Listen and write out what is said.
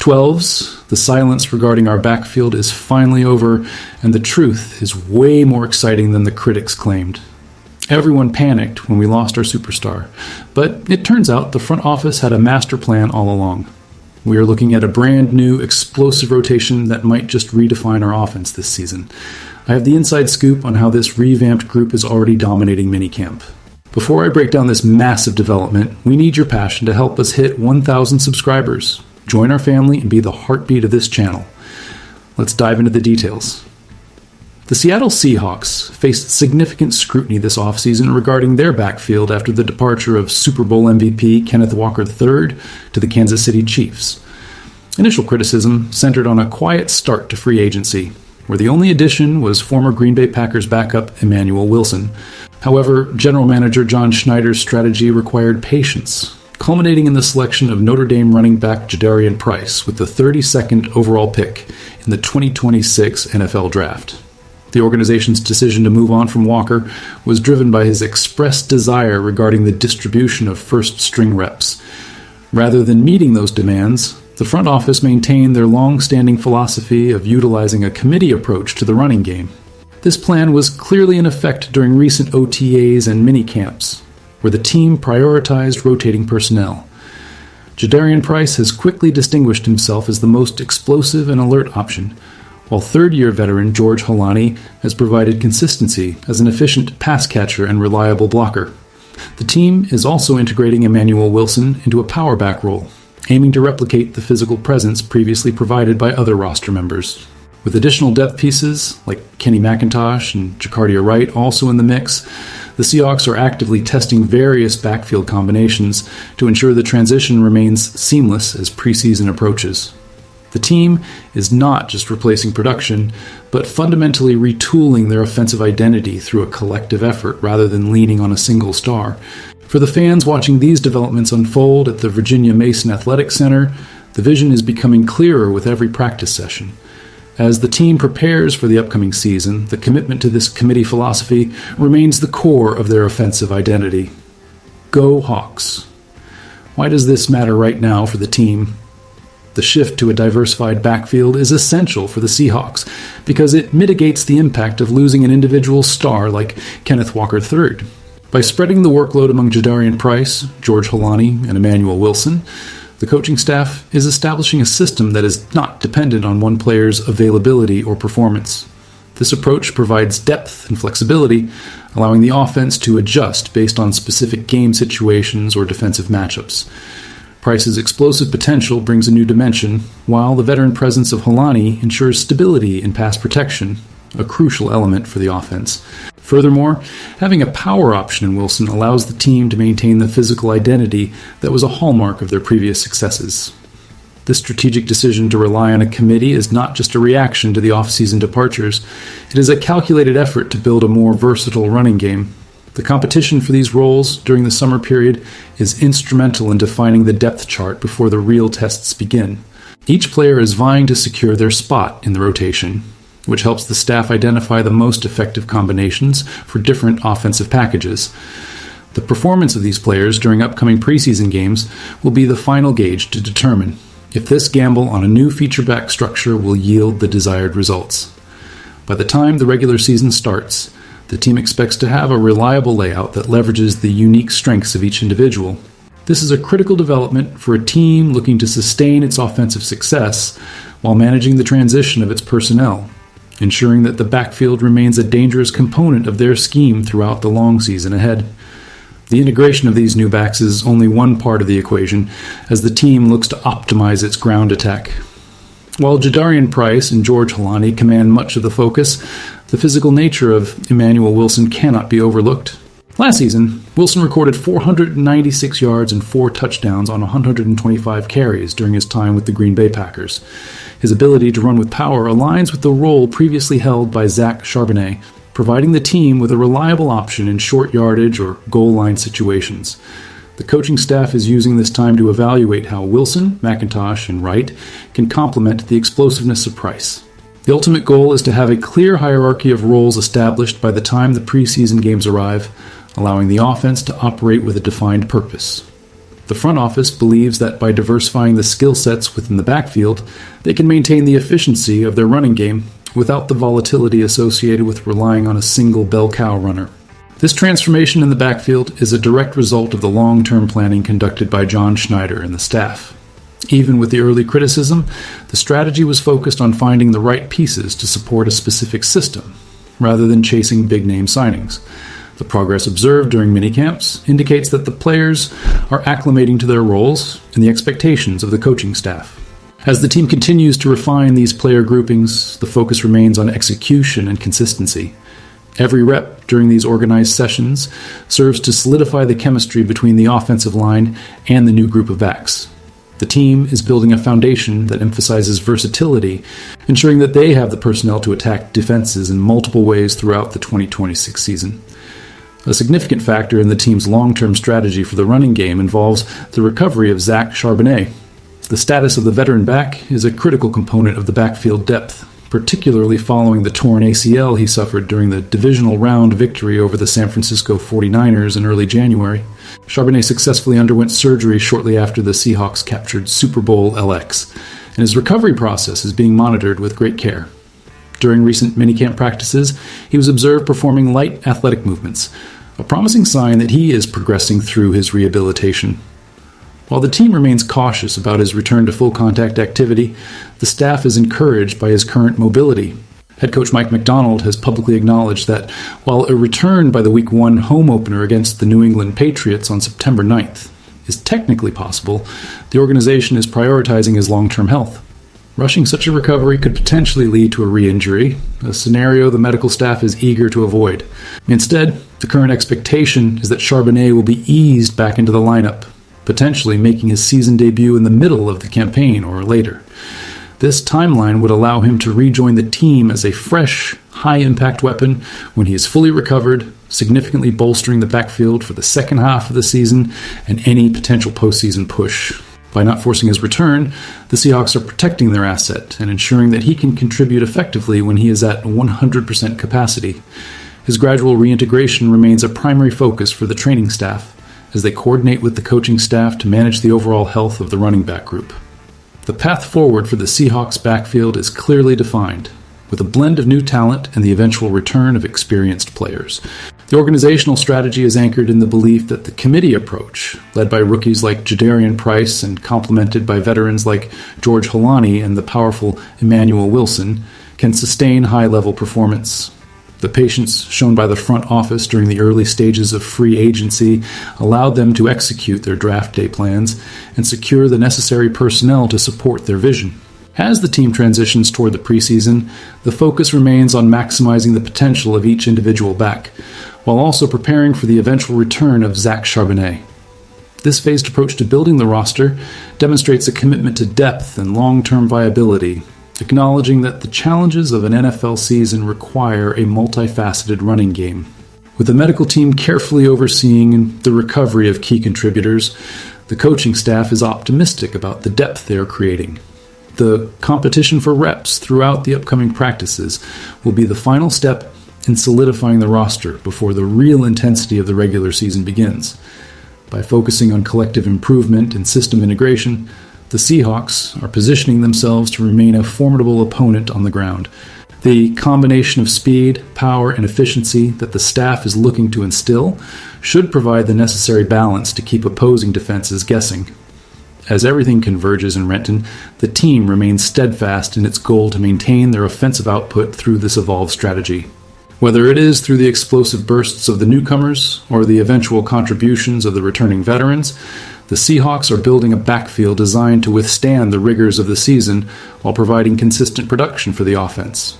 12s, the silence regarding our backfield is finally over, and the truth is way more exciting than the critics claimed. Everyone panicked when we lost our superstar, but it turns out the front office had a master plan all along. We are looking at a brand new, explosive rotation that might just redefine our offense this season. I have the inside scoop on how this revamped group is already dominating minicamp. Before I break down this massive development, we need your passion to help us hit 1,000 subscribers. Join our family and be the heartbeat of this channel. Let's dive into the details. The Seattle Seahawks faced significant scrutiny this offseason regarding their backfield after the departure of Super Bowl MVP Kenneth Walker III to the Kansas City Chiefs. Initial criticism centered on a quiet start to free agency, where the only addition was former Green Bay Packers backup Emmanuel Wilson. However, General Manager John Schneider's strategy required patience, culminating in the selection of Notre Dame running back Jadarian Price with the 32nd overall pick in the 2026 NFL Draft. The organization's decision to move on from Walker was driven by his expressed desire regarding the distribution of first-string reps. Rather than meeting those demands, the front office maintained their long-standing philosophy of utilizing a committee approach to the running game. This plan was clearly in effect during recent OTAs and minicamps, where the team prioritized rotating personnel. Jadarian Price has quickly distinguished himself as the most explosive and alert option, while third-year veteran George Holani has provided consistency as an efficient pass catcher and reliable blocker. The team is also integrating Emmanuel Wilson into a power back role, aiming to replicate the physical presence previously provided by other roster members. With additional depth pieces like Kenny McIntosh and Jacardia Wright also in the mix, the Seahawks are actively testing various backfield combinations to ensure the transition remains seamless as preseason approaches. The team is not just replacing production, but fundamentally retooling their offensive identity through a collective effort rather than leaning on a single star. For the fans watching these developments unfold at the Virginia Mason Athletic Center, the vision is becoming clearer with every practice session. As the team prepares for the upcoming season, the commitment to this committee philosophy remains the core of their offensive identity. Go Hawks! Why does this matter right now for the team? The shift to a diversified backfield is essential for the Seahawks because it mitigates the impact of losing an individual star like Kenneth Walker III. By spreading the workload among Jadarian Price, George Holani, and Emmanuel Wilson, the coaching staff is establishing a system that is not dependent on one player's availability or performance. This approach provides depth and flexibility, allowing the offense to adjust based on specific game situations or defensive matchups. Price's explosive potential brings a new dimension, while the veteran presence of Holani ensures stability in pass protection, a crucial element for the offense. Furthermore, having a power option in Wilson allows the team to maintain the physical identity that was a hallmark of their previous successes. This strategic decision to rely on a committee is not just a reaction to the off-season departures. It is a calculated effort to build a more versatile running game. The competition for these roles during the summer period is instrumental in defining the depth chart before the real tests begin. Each player is vying to secure their spot in the rotation, which helps the staff identify the most effective combinations for different offensive packages. The performance of these players during upcoming preseason games will be the final gauge to determine if this gamble on a new feature-back structure will yield the desired results. By the time the regular season starts, the team expects to have a reliable layout that leverages the unique strengths of each individual. This is a critical development for a team looking to sustain its offensive success while managing the transition of its personnel, ensuring that the backfield remains a dangerous component of their scheme throughout the long season ahead. The integration of these new backs is only one part of the equation as the team looks to optimize its ground attack. While Jadarian Price and George Holani command much of the focus, the physical nature of Emmanuel Wilson cannot be overlooked. Last season, Wilson recorded 496 yards and 4 touchdowns on 125 carries during his time with the Green Bay Packers. His ability to run with power aligns with the role previously held by Zach Charbonnet, providing the team with a reliable option in short yardage or goal line situations. The coaching staff is using this time to evaluate how Wilson, McIntosh, and Wright can complement the explosiveness of Price. The ultimate goal is to have a clear hierarchy of roles established by the time the preseason games arrive, allowing the offense to operate with a defined purpose. The front office believes that by diversifying the skill sets within the backfield, they can maintain the efficiency of their running game without the volatility associated with relying on a single bell cow runner. This transformation in the backfield is a direct result of the long-term planning conducted by John Schneider and the staff. Even with the early criticism, the strategy was focused on finding the right pieces to support a specific system, rather than chasing big-name signings. The progress observed during minicamps indicates that the players are acclimating to their roles and the expectations of the coaching staff. As the team continues to refine these player groupings, the focus remains on execution and consistency. Every rep during these organized sessions serves to solidify the chemistry between the offensive line and the new group of backs. The team is building a foundation that emphasizes versatility, ensuring that they have the personnel to attack defenses in multiple ways throughout the 2026 season. A significant factor in the team's long-term strategy for the running game involves the recovery of Zach Charbonnet. The status of the veteran back is a critical component of the backfield depth, particularly following the torn ACL he suffered during the divisional round victory over the San Francisco 49ers in early January. Charbonnet successfully underwent surgery shortly after the Seahawks captured Super Bowl LX, and his recovery process is being monitored with great care. During recent minicamp practices, he was observed performing light athletic movements, a promising sign that he is progressing through his rehabilitation. While the team remains cautious about his return to full contact activity, the staff is encouraged by his current mobility. Head coach Mike McDonald has publicly acknowledged that while a return by the Week 1 home opener against the New England Patriots on September 9th is technically possible, the organization is prioritizing his long-term health. Rushing such a recovery could potentially lead to a re-injury, a scenario the medical staff is eager to avoid. Instead, the current expectation is that Charbonnet will be eased back into the lineup, potentially making his season debut in the middle of the campaign or later. This timeline would allow him to rejoin the team as a fresh, high-impact weapon when he is fully recovered, significantly bolstering the backfield for the second half of the season and any potential postseason push. By not forcing his return, the Seahawks are protecting their asset and ensuring that he can contribute effectively when he is at 100% capacity. His gradual reintegration remains a primary focus for the training staff as they coordinate with the coaching staff to manage the overall health of the running back group. The path forward for the Seahawks backfield is clearly defined, with a blend of new talent and the eventual return of experienced players. The organizational strategy is anchored in the belief that the committee approach, led by rookies like Jadarian Price and complemented by veterans like George Holani and the powerful Emmanuel Wilson, can sustain high-level performance. The patience shown by the front office during the early stages of free agency allowed them to execute their draft day plans and secure the necessary personnel to support their vision. As the team transitions toward the preseason, the focus remains on maximizing the potential of each individual back, while also preparing for the eventual return of Zach Charbonnet. This phased approach to building the roster demonstrates a commitment to depth and long-term viability, acknowledging that the challenges of an NFL season require a multifaceted running game. With the medical team carefully overseeing the recovery of key contributors, the coaching staff is optimistic about the depth they are creating. The competition for reps throughout the upcoming practices will be the final step in solidifying the roster before the real intensity of the regular season begins. By focusing on collective improvement and system integration, the Seahawks are positioning themselves to remain a formidable opponent on the ground. The combination of speed, power, and efficiency that the staff is looking to instill should provide the necessary balance to keep opposing defenses guessing. As everything converges in Renton, the team remains steadfast in its goal to maintain their offensive output through this evolved strategy. Whether it is through the explosive bursts of the newcomers or the eventual contributions of the returning veterans, the Seahawks are building a backfield designed to withstand the rigors of the season while providing consistent production for the offense.